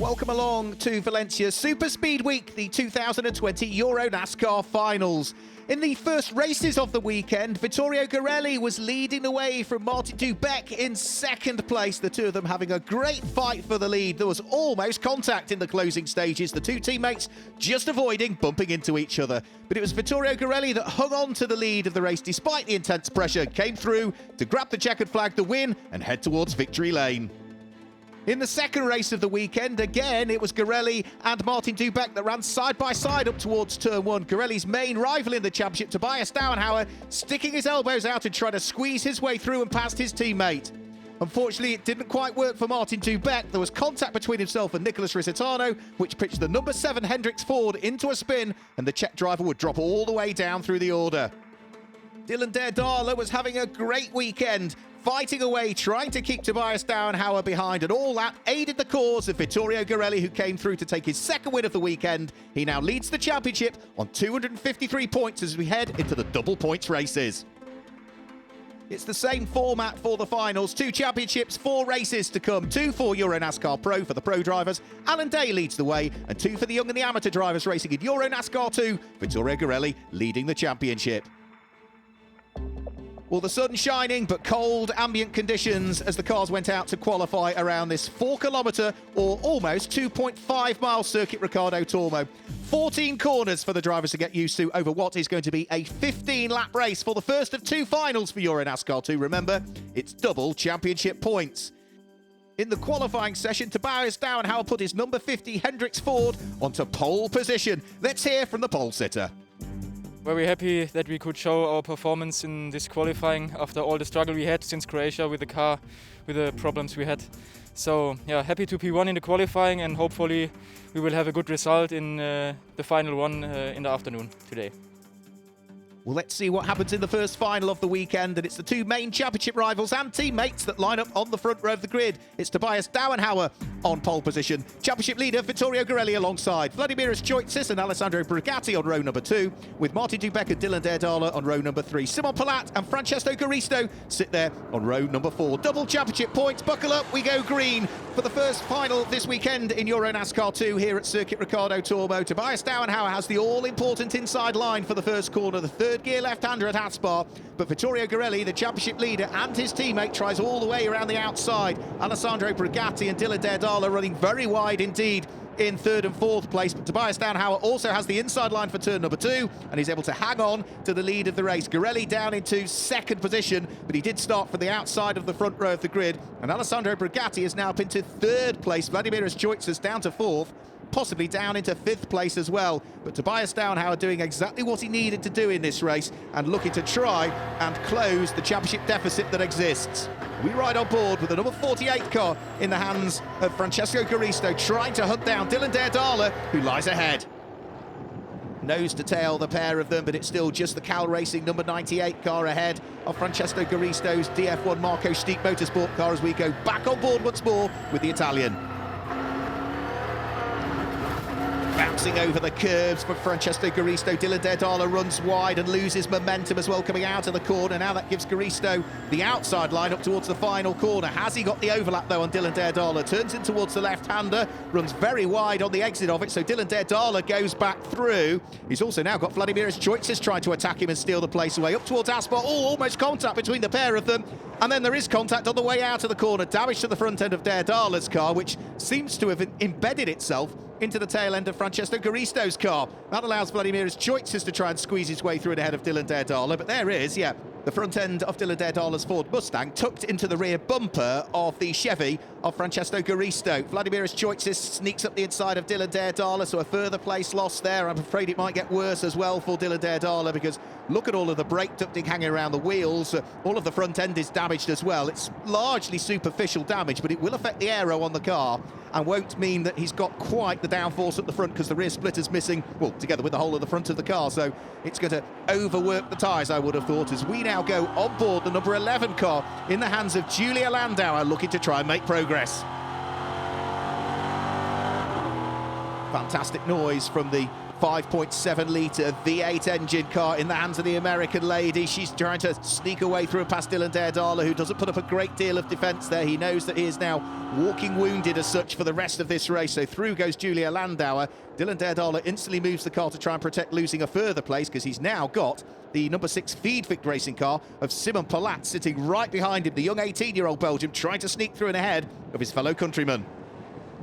Welcome along to Valencia Super Speed Week, the 2020 EuroNASCAR Finals. In the first races of the weekend, Vittorio Garelli was leading the way from Martin Dubeck in second place, the two of them having a great fight for the lead. There was almost contact in the closing stages, the two teammates just avoiding bumping into each other. But it was Vittorio Garelli that hung on to the lead of the race despite the intense pressure, came through to grab the checkered flag, the win, and head towards victory lane. In the second race of the weekend, again, it was Garelli and Martin Dubeck that ran side by side up towards turn one. Garelli's main rival in the championship, Tobias Dauenhauer, sticking his elbows out and trying to squeeze his way through and past his teammate. Unfortunately, it didn't quite work for Martin Dubeck. There was contact between himself and Nicholas Risitano, which pitched the number 7 Hendricks Ford into a spin, and the Czech driver would drop all the way down through the order. Dylan Derdala was having a great weekend, fighting away, trying to keep Tobias Dauenhauer behind, and all that aided the cause of Vittorio Garelli, who came through to take his second win of the weekend. He now leads the championship on 253 points as we head into the double points races. It's the same format for the finals. 2 championships, 4 races to come. 2 for EuroNASCAR Pro for the pro drivers. Alan Day leads the way, and 2 for the young and the amateur drivers racing in EuroNASCAR 2. Vittorio Garelli leading the championship. Well, the sun's shining, but cold ambient conditions as the cars went out to qualify around this 4-kilometre or almost 2.5-mile Circuit Ricardo Tormo. 14 corners for the drivers to get used to over what is going to be a 15-lap race for the first of 2 finals for EuroNASCAR 2. Remember, it's double championship points. In the qualifying session, Tobias Dauenhauer put his number 50 Hendricks Ford onto pole position. Let's hear from the pole sitter. Very happy that we could show our performance in this qualifying after all the struggle we had since Croatia with the car, with the problems we had. So yeah, happy to P1 in the qualifying, and hopefully we will have a good result in the final one in the afternoon today. Well, let's see what happens in the first final of the weekend, and it's the 2 main championship rivals and teammates that line up on the front row of the grid. It's Tobias Dauenhauer on pole position, championship leader Vittorio Garelli alongside Vladimir Stoitzis and Alessandro Brigatti on row number 2, with Martin Dubeck and Dylan Derdala on row number 3. Simon Palat and Francesco Garisto sit there on row number 4. Double championship points, buckle up, we go green for the first final this weekend in EuroNASCAR 2 here at Circuit Ricardo Tormo. Tobias Dauenhauer has the all-important inside line for the first corner, the third gear left-hander at Aspar, but Vittorio Garelli, the championship leader, and his teammate tries all the way around the outside. Alessandro Brigatti and Dylan Derdala running very wide indeed in 3rd and 4th place, but Tobias Dauenhauer also has the inside line for turn number 2, and he's able to hang on to the lead of the race. Garelli down into 2nd position, but he did start from the outside of the front row of the grid, and Alessandro Brigatti is now up into 3rd place. Vladimir Stoitzis down to 4th, possibly down into 5th place as well. But Tobias Dauenhauer doing exactly what he needed to do in this race and looking to try and close the championship deficit that exists. We ride on board with the number 48 car in the hands of Francesco Garisto, trying to hunt down Dylan Derdala, who lies ahead. Nose to tail, the pair of them, but it's still just the Cal Racing number 98 car ahead of Francesco Garisto's DF1 Marco Steep Motorsport car as we go back on board once more with the Italian. Bouncing over the curves for Francesco Garisto. Dylan Derdala runs wide and loses momentum as well coming out of the corner. Now that gives Garisto the outside line up towards the final corner. Has he got the overlap though on Dylan Derdala? Turns in towards the left-hander, runs very wide on the exit of it, so Dylan Derdala goes back through. He's also now got Vladimir Stoitzis trying to attack him and steal the place away. Up towards Aspar, almost contact between the pair of them. And then there is contact on the way out of the corner. Damage to the front end of Derdala's car, which seems to have embedded itself into the tail end of Francesco Garisto's car. That allows Vladimir Stoitzis to try and squeeze his way through and ahead of Dylan Derdala, but there is, yeah, the front end of Dylan Derdala's Ford Mustang tucked into the rear bumper of the Chevy of Francesco Garisto. Vladimir Stoitzis sneaks up the inside of Dylan Derdala, so a further place lost there. I'm afraid it might get worse as well for Dylan Derdala, because look at all of the brake ducting hanging around the wheels. All of the front end is damaged as well. It's largely superficial damage, but it will affect the aero on the car and won't mean that he's got quite the downforce at the front, because the rear splitter's missing, well, together with the whole of the front of the car, so it's going to overwork the tyres, I would have thought, as we now go on board the number 11 car in the hands of Julia Landauer, looking to try and make progress. Fantastic noise from the 5.7 litre V8 engine car in the hands of the American lady. She's trying to sneak away through past Dylan Daredala, who doesn't put up a great deal of defence there. He knows that he is now walking wounded as such for the rest of this race. So through goes Julia Landauer. Dylan Daredala instantly moves the car to try and protect losing a further place, because he's now got the number 6 Feedvic racing car of Simon Palat sitting right behind him, the young 18-year-old Belgian, trying to sneak through and ahead of his fellow countryman.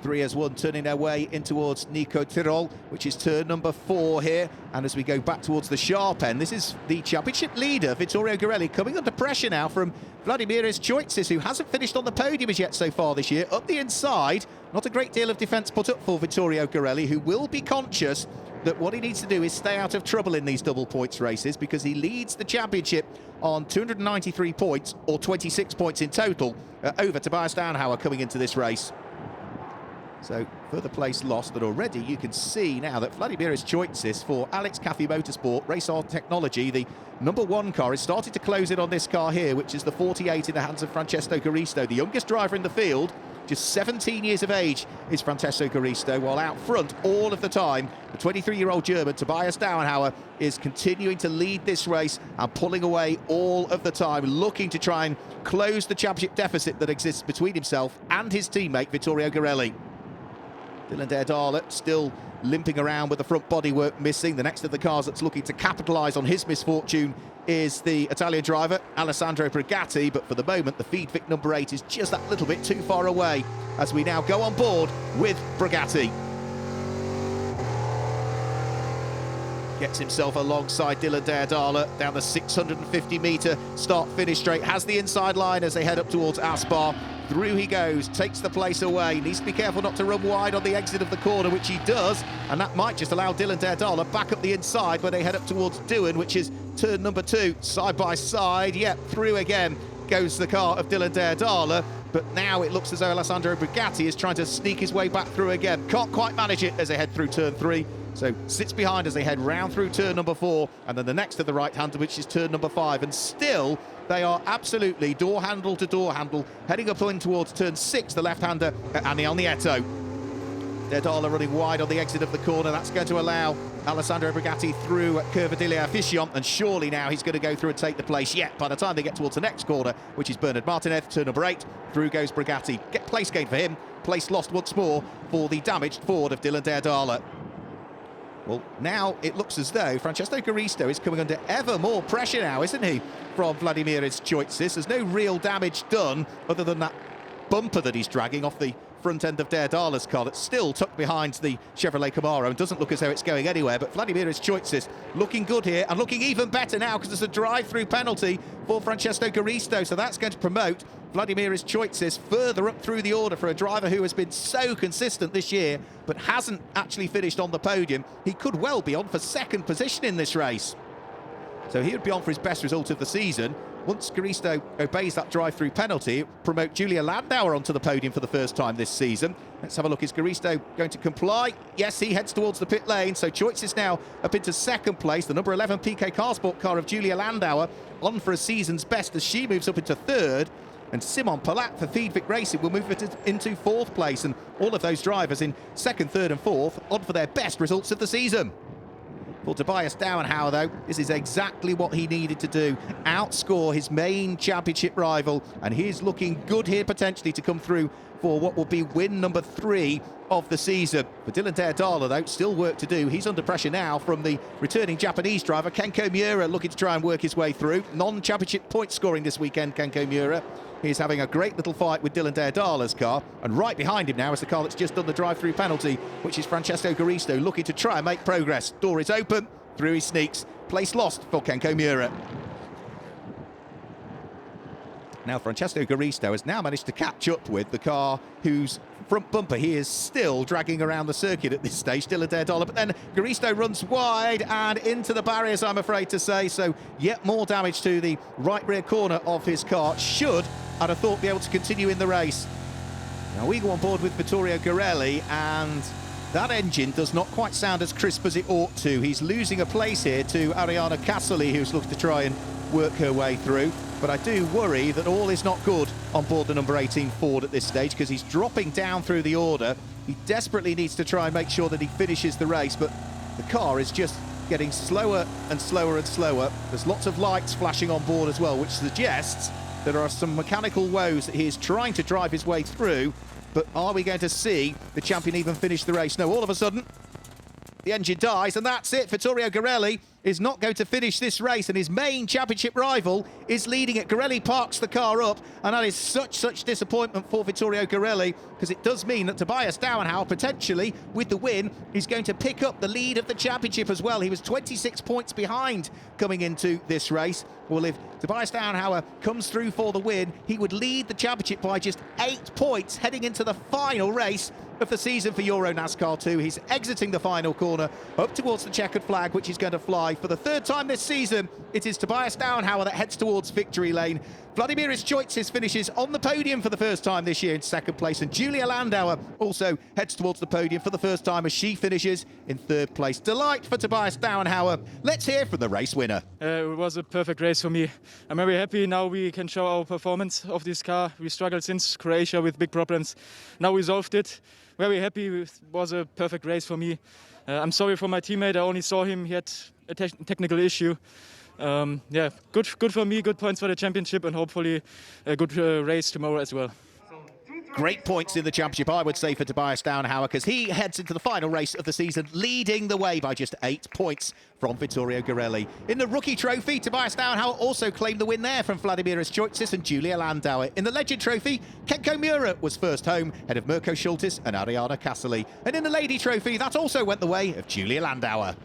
3 as 1 turning their way in towards Nico Tirol, which is turn number 4 here. And as we go back towards the sharp end, this is the championship leader, Vittorio Garelli, coming under pressure now from Vladimiris Choitsis, who hasn't finished on the podium as yet so far this year. Up the inside, not a great deal of defence put up for Vittorio Garelli, who will be conscious that what he needs to do is stay out of trouble in these double points races, because he leads the championship on 293 points, or 26 points in total, over Tobias Downhauer coming into this race. So further place lost, but already you can see now that Vladimiris Choitsis for Alex Caffey Motorsport Race On Technology, the number 1 car, is starting to close in on this car here, which is the 48 in the hands of Francesco Garisto, the youngest driver in the field. Just 17 years of age is Francesco Garisto, while out front all of the time, the 23-year-old German Tobias Downhauer is continuing to lead this race and pulling away all of the time, looking to try and close the championship deficit that exists between himself and his teammate Vittorio Garelli. Dylan Daredala still limping around with the front bodywork missing. The next of the cars that's looking to capitalise on his misfortune is the Italian driver, Alessandro Brigatti, but for the moment, the Feedvic number 8 is just that little bit too far away as we now go on board with Brigatti. Gets himself alongside Dylan Daredala down the 650-metre start-finish straight, has the inside line as they head up towards Aspar. Through he goes, takes the place away, needs to be careful not to run wide on the exit of the corner, which he does, and that might just allow Dylan Daredala back up the inside when they head up towards Dewan, which is turn number 2, side by side. Yep, through again goes the car of Dylan Daredala, but now it looks as though Alessandro Brigatti is trying to sneak his way back through again. Can't quite manage it as they head through turn 3. So sits behind as they head round through turn number 4, and then the next to the right hand, which is turn number 5, and still they are absolutely door handle to door handle, heading up in towards turn 6, the left-hander Anni Alnietto. Daredala running wide on the exit of the corner. That's going to allow Alessandro Brigatti through Curva di Affision, and surely now he's going to go through and take the place. Yet by the time they get towards the next corner, which is Bernard Martinez, turn number 8, through goes Brigatti. Get place gain for him, place lost once more for the damaged Ford of Dylan Daredala. Well, now it looks as though Francesco Garisto is coming under ever more pressure now, isn't he, from Vladimiris Choitsis? There's no real damage done other than that bumper that he's dragging off the front end of Daredala's car that's still tucked behind the Chevrolet Camaro and doesn't look as though it's going anywhere. But Vladimiris Choitsis looking good here, and looking even better now because there's a drive-through penalty for Francesco Garisto, so that's going to promote Vladimiris Choitsis further up through the order for a driver who has been so consistent this year but hasn't actually finished on the podium. He could well be on for 2nd position in this race, so he would be on for his best result of the season. Once Garisto obeys that drive-through penalty, promote Julia Landauer onto the podium for the first time this season. Let's have a look. Is Garisto going to comply? Yes, he heads towards the pit lane. So Choitsis is now up into 2nd place. The number 11 PK Carsport car of Julia Landauer on for a season's best as she moves up into 3rd. And Simon Palat for Feedvic Racing will move it into 4th place. And all of those drivers in 2nd, 3rd and 4th on for their best results of the season. For Tobias Downhauer, though, this is exactly what he needed to do. Outscore his main championship rival. And he's looking good here potentially to come through for what will be win number 3 of the season. For Dylan Daredala, though, still work to do. He's under pressure now from the returning Japanese driver, Kenko Miura, looking to try and work his way through. Non-championship point scoring this weekend, Kenko Miura. He's having a great little fight with Dylan Daredala's car, and right behind him now is the car that's just done the drive-through penalty, which is Francesco Garisto, looking to try and make progress. Door is open, through he sneaks. Place lost for Kenko Miura. Now Francesco Garisto has now managed to catch up with the car whose front bumper he is still dragging around the circuit at this stage, Dylan Daredala, but then Garisto runs wide and into the barriers, I'm afraid to say, so yet more damage to the right rear corner of his car. Should, I'd have thought, be able to continue in the race. Now we go on board with Vittorio Garelli, and that engine does not quite sound as crisp as it ought to. He's losing a place here to Ariana Casoli, who's looking to try and work her way through. But I do worry that all is not good on board the number 18 Ford at this stage, because he's dropping down through the order. He desperately needs to try and make sure that he finishes the race, but The car is just getting slower and slower and slower. There's lots of lights flashing on board as well, which suggests there are some mechanical woes that he is trying to drive his way through. But are we going to see the champion even finish the race? No, all of a sudden, the engine dies, and that's it. Vittorio Garelli is not going to finish this race, and his main championship rival is leading it. Garelli parks the car up, and that is such disappointment for Vittorio Garelli, because it does mean that Tobias Dauenhauer, potentially, with the win, is going to pick up the lead of the championship as well. He was 26 points behind coming into this race. Well, if Tobias Dauenhauer comes through for the win, he would lead the championship by just 8 points heading into the final race of the season for EuroNASCAR 2. He's exiting the final corner up towards the checkered flag, which is going to fly for the 3rd time this season. It is Tobias Dauenhauer that heads towards victory lane. Vladimir Choitzis finishes on the podium for the 1st time this year in 2nd place, and Julia Landauer also heads towards the podium for the 1st time as she finishes in 3rd place. Delight for Tobias Dauenhauer. Let's hear from the race winner. It was a perfect race for me. I'm very happy now we can show our performance of this car. We struggled since Croatia with big problems. Now we solved it. Very happy. It was a perfect race for me. I'm sorry for my teammate. I only saw him. He had a technical issue. Yeah, good for me. Good points for the championship, and hopefully a good race tomorrow as well. Great points in the championship, I would say, for Tobias Dauenhauer, because he heads into the final race of the season, leading the way by just 8 points from Vittorio Garelli. In the rookie trophy, Tobias Dauenhauer also claimed the win there from Vladimir Choitzis and Julia Landauer. In the legend trophy, Kenko Miura was first home, ahead of Mirko Schultis and Ariana Kasseli. And in the lady trophy, that also went the way of Julia Landauer.